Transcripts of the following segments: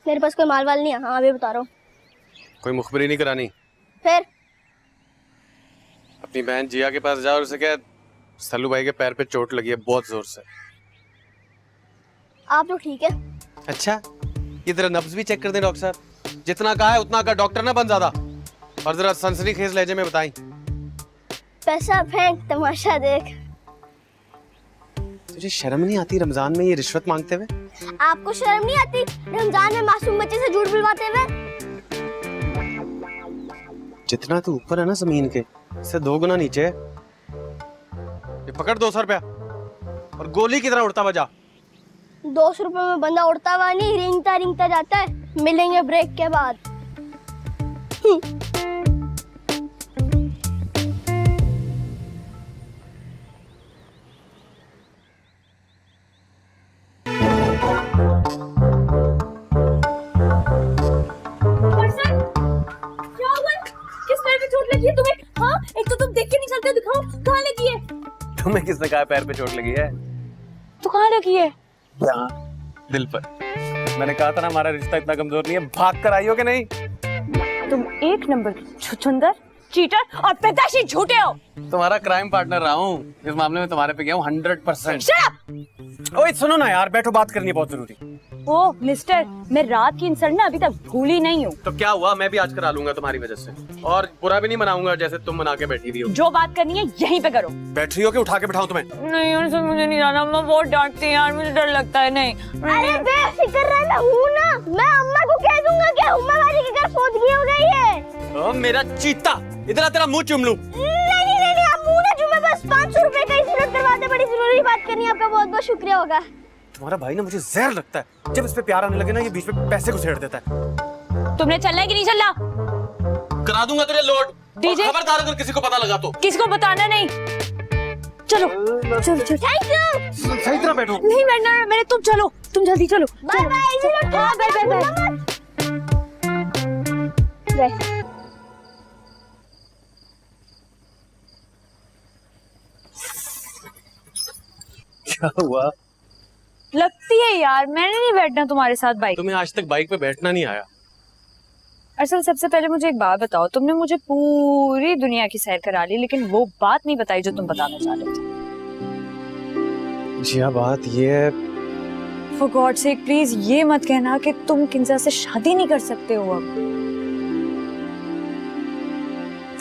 मेरे पास कोई माल वाल नहीं है। हाँ अभी बता रहा हूँ। कोई मुखबरी नहीं करानी? फिर अपनी बहन जिया के पास जाओ और उसे कह सल्लू भाई के पैर पे चोट लगी है बहुत जोर से। आप तो ठीक है। अच्छा, ये तेरा नब्ज भी चेक कर दे डॉक्टर साहब। जितना कहा है उतना का, डॉक्टर ना बन ज्यादा। और जरा सनसनीखेज लहजे में बताई। पैसा फेंक तमाशा देख। तुझे शर्म नहीं आती रमजान में ये रिश्वत मांगते हुए? आपको शर्म नहीं आती रमजान में मासूम बच्चे से झूठ बुलवाते हुए? जितना तू ऊपर है ना जमीन के, इससे 2 गुना नीचे है। ये पकड़ 200 रुपया और गोली की तरह उड़ता बजा। 200 रुपए में बंदा उड़ता हुआ नहीं, रिंगता रिंगता जाता है। मिलेंगे ब्रेक के बाद। तुम्हें? हाँ, एक तो तुम देख के नहीं चलते, दिखाओ कहाँ लगी है? तुम्हें किसने कहा पैर पे चोट लगी है? तो कहाँ लगी है? यहाँ दिल पर। मैंने कहा था ना हमारा रिश्ता इतना कमजोर नहीं है। भाग कर आई हो कि नहीं? तुम एक नंबर की छुछुंदर, चीटर और पैदाशी झूठे हो। तुम्हारा क्राइम पार्टनर रहा हूँ, इस मामले में तुम्हारे पे गया हूँ 100%। Shut up! ओए सुनो ना यार, बैठो, बात करनी है बहुत जरूरी। ओ मिस्टर, मैं रात की इंसल्ट ना अभी तक भूली नहीं हूँ। तो क्या हुआ, मैं भी आज करा लूंगा तुम्हारी वजह से। और बुरा भी नहीं मनाऊंगा जैसे तुम मना के बैठी हुई हो। जो बात करनी है यहीं पे करो। बैठ रही हो कि उठा के बिठाऊं तुम्हें? नहीं यार, सर मुझे नहीं जाना, अम्मा बहुत डांटती है यार, मुझे डर लगता है। नहीं अरे बेफिक्र रहना हूँ ना, मैं अम्मा को कह दूंगा कि उम्मा वाली के घर फौतगी हो गई है। ओ मेरा चीता, इधर तेरा मुंह चूम लूं? नहीं, आप मुंह ना चूमे, बस 500 रुपए का इंसिडेंट करवाते। बड़ी जरूरी बात करनी है, आपका बहुत बहुत शुक्रिया होगा। तुम्हारा भाई ना मुझे जहर लगता है। जब इस पे प्यार आने लगे ना, ये बीच में पैसे घुसेड़ देता है। तुमने चलना है कि नहीं चलना? करा दूंगा तेरे लोड। डीजे, खबरदार अगर किसी को पता लगा तो। किसको बताना नहीं। चलो चलो चलो। Thank you. सही तरह बैठो। नहीं बैठना है मैंने, तुम चलो, तुम जल्दी चलो। Bye bye. हाँ बाय बाय बाय। क्या हुआ? लगती है यार, मैंने नहीं बैठना तुम्हारे साथ बाइक। तुम्हें आज तक बाइक पे बैठना नहीं आया? असल सबसे पहले मुझे एक बात बताओ, तुमने मुझे पूरी दुनिया की सैर करा ली, लेकिन वो बात नहीं बताई जो तुम बताना चाह रहे थे। जी हाँ, बात ये है। For God's sake, प्लीज ये मत कहना कि तुम किंजा से शादी नहीं कर सकते हो अब।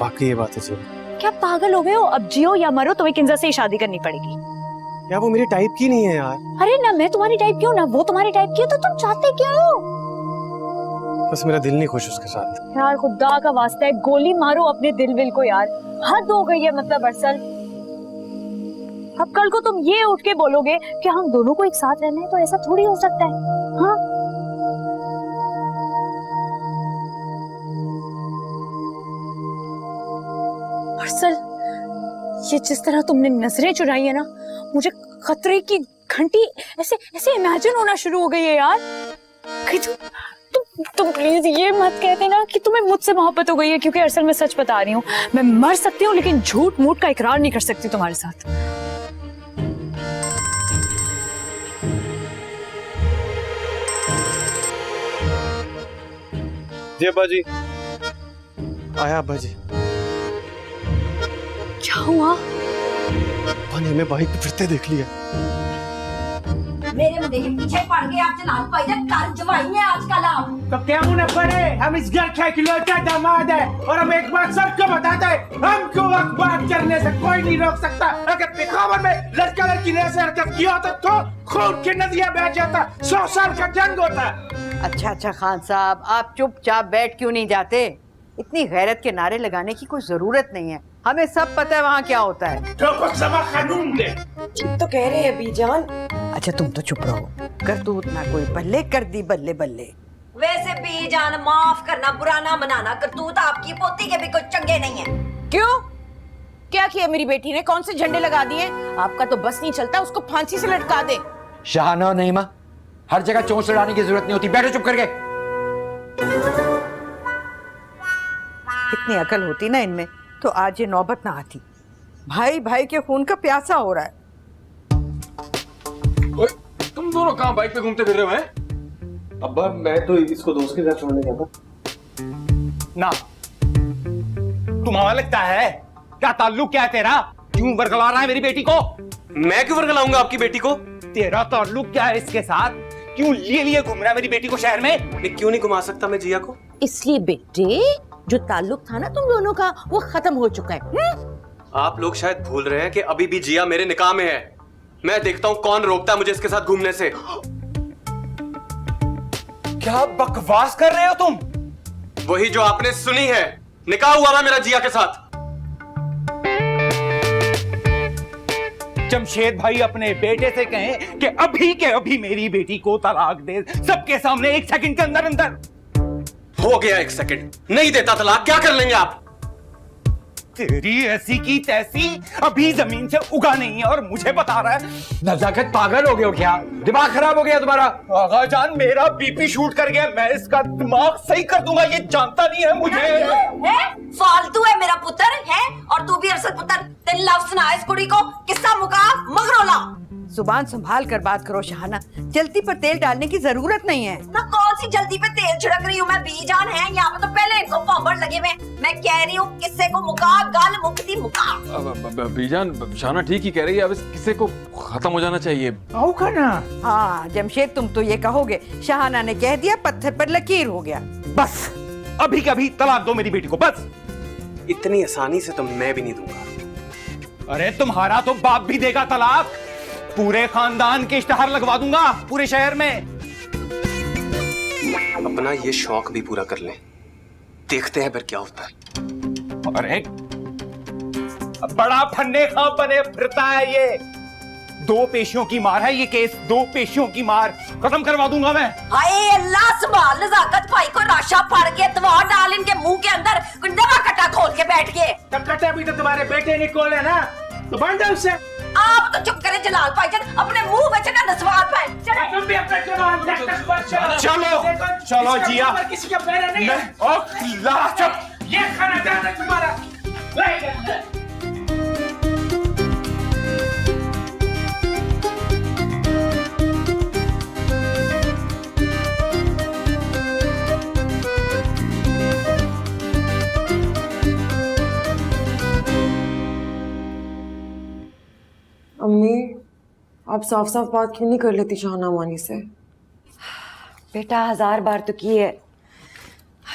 वाकई ये बात है जी। क्या पागल हो गए हो? अब जियो या मरो, तुम्हें किंजा से ही शादी करनी पड़ेगी। यार वो मेरी टाइप की नहीं है यार। अरे ना मैं तुम्हारी टाइप की हूँ ना वो तुम्हारी टाइप की है, तो तुम चाहते क्या हो? बस मेरा दिल नहीं खुश उसके साथ। यार खुदा का वास्ता है, गोली मारो अपने दिल विल को यार। हद हो गई है मतलब अरसल। अब कल को तुम ये उठ के बोलोगे कि हम दोनों को एक साथ रहना है, तो ऐसा थोड़ी हो सकता है। हाँ अरसल, ये जिस तरह तुमने नजरें चुराई है ना, मुझे खतरे की घंटी ऐसे ऐसे इमेजिन होना शुरू हो गई है यार। कि तुम प्लीज ये मत कहते ना कि तुम्हें मुझसे मोहब्बत हो गई है, क्योंकि अरसल मैं सच बता रही हूँ, मैं मर सकती हूँ लेकिन झूठ मूठ का इकरार नहीं कर सकती तुम्हारे साथ। जी अब्बा जी। आया अब्बा जी। क्या हुआ? पानी में बाइक पे फिरते देख लिया। मेरे मुंडे के पीछे पड़ गए आप जनाब भाई ने कर जवाई है आजकल आप। तो क्या मुनव्वर है, हम इस घर के इकलौता दामाद है और हम एक बात सबको बताते हैं, हमको वक्त बात करने से कोई नहीं रोक सकता। अगर पिखावर में लड़का लड़की ने ऐसे हरकत किया होता तो खून की नदियां बह जाता, 100 साल का जंग होता। अच्छा खान साहब, आप चुपचाप बैठ क्यों नहीं जाते? इतनी गैरत के नारे लगाने की कोई जरूरत नहीं है, हमें सब पता है वहाँ क्या होता है। जो कुछ समा कानून दे। तो कह रहे हैं बीजान। अच्छा तुम तो चुप रहो, करतूत ना कोई बल्ले कर दी बल्ले बल्ले। वैसे बीजान माफ करना, बुरा ना मनाना, करतूत आपकी पोती के भी कुछ चंगे नहीं है। क्यों? क्या किया मेरी बेटी ने? कौन से झंडे लगा दिए? आपका तो बस नहीं चलता, उसको फांसी से लटका दे। शाहाना और नईमा, हर जगह चोंच लड़ाने की जरूरत नहीं होती, बैठो चुप करके। इतनी अकल होती ना इनमें तो आज ये नौबत ना आती। भाई भाई के खून का प्यासा हो रहा है। तुम दोनों कहां बाइक पे घूमते फिर रहे हो हैं? अब्बा मैं तो इसको दोस्त के साथ छोड़ने गया था। ना तुम्हारा लगता है क्या ताल्लुक क्या है तेरा? क्यों बरगला रहा है मेरी बेटी को? मैं क्यों बरगलाऊंगा आपकी बेटी को? तेरा ताल्लुक क्या है इसके साथ? क्यों लिए घूम रहा है मेरी बेटी को शहर में? मैं क्यों नहीं घुमा सकता मैं जिया को? इसलिए बेटे जो ताल्लुक था ना तुम दोनों का वो खत्म हो चुका है। आप लोग शायद भूल रहे हैं कि अभी भी जिया मेरे निकाह में है। मैं देखता हूँ कौन रोकता है मुझे इसके साथ घूमने से। क्या बकवास कर रहे हो तुम? वही जो आपने सुनी है, निकाह हुआ था मेरा जिया के साथ। जमशेद भाई अपने बेटे से कहें कि अभी के अभी मेरी बेटी को तलाक दे, सबके सामने 1 सेकंड के अंदर अंदर। हो गया 1 सेकंड, नहीं देता तलाक, क्या कर लेंगे आप? तेरी ऐसी की तैसी अभी जमीन से उगा नहीं है और मुझे बता रहा है। नजाकत पागल हो गए हो क्या? दिमाग खराब हो गया तुम्हारा? आगा जान मेरा बीपी शूट कर गया, मैं इसका दिमाग सही कर दूंगा, ये जानता नहीं है मुझे। है फालतू है मेरा पुत्र है, और तू भी अरसद पुत्र। तेरे लफ्ज सुना इस कुड़ी को, किस्सा मुका मगरोला। जुबान संभाल कर बात करो शहाना, जल्दी पर तेल डालने की जरूरत नहीं है। ना कौन सी जल्दी पे तेल छिड़क रही हूँ मैं, बीजान है यहाँ पे तो पहले इनको पापड़ लगे हुए। मैं कह रही हूँ किस्से को मुका, गल मुकती मुका। बीजान शाना ठीक ही कह रही है, अब इस किस्से को खत्म हो जाना चाहिए। आओ करना। हाँ जमशेद तुम तो ये कहोगे शहाना ने कह दिया, पत्थर पर लकीर हो गया। बस अभी कभी तलाक दो मेरी बेटी को, बस। इतनी आसानी से तो मैं भी नहीं दूंगा। अरे तुम्हारा तो बाप भी देगा तलाक, पूरे खानदान के इश्तेहार लगवा दूंगा पूरे शहर में। अपना ये शौक भी पूरा कर लें, देखते हैं फिर क्या होता है। अरे बड़ा फन्ने खा बने फिरता है ये। 2 पेशियों की मार है ये केस, 2 पेशियों की मार, खत्म करवा दूंगा मैं। हाय अल्लाह संभाल नजाकत भाई को, राशा फाड़ के दवा डाल इनके मुंह के अंदर, दवा कट्टा खोल के बैठ गए। कट्टा भी तो तुम्हारे बेटे ने खोले ना, तो बंद है उससे। आप तो चुप करे जलाल भाईजान, अपने मुंह में चढ़ा नस्वार पाए। तुम भी अपना चलो चलो जिया, किसी का पैर नहीं है। चुप, ये खाना जाना तुम्हारा। अम्मी आप साफ साफ बात क्यों नहीं कर लेती शाहना मानी से? बेटा 1000 बार तो की है,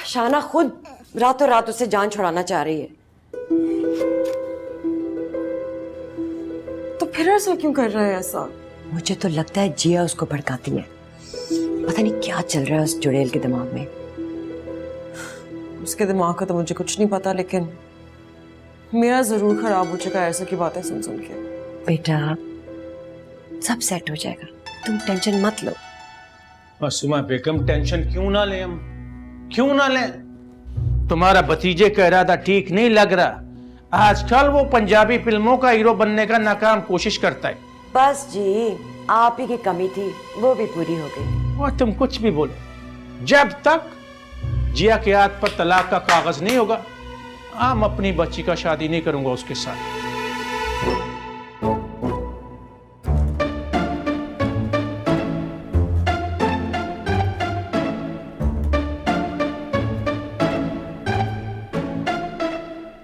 शाना खुद रातों रात उससे जान छुड़ाना चाह रही है। तो फिर ऐसा क्यों कर रहा है? ऐसा मुझे तो लगता है जिया उसको भड़काती है, पता नहीं क्या चल रहा है उस जुड़ेल के दिमाग में। उसके दिमाग का तो मुझे कुछ नहीं पता, लेकिन मेरा जरूर खराब हो चुका है ऐसे की बातें सुन सुन के। बेटा सब सेट हो जाएगा, तुम टेंशन मत लो। मासूमा बेगम टेंशन क्यों ना लें हम, क्यों ना लें? तुम्हारा भतीजे का इरादा ठीक नहीं लग रहा। आजकल वो पंजाबी फिल्मों का हीरो बनने का नाकाम कोशिश करता है। बस जी आप ही की कमी थी, वो भी पूरी हो गई। और तुम कुछ भी बोलो, जब तक जिया के हाथ पर तलाक का कागज नहीं होगा, हम अपनी बच्ची का शादी नहीं करूंगा उसके साथ।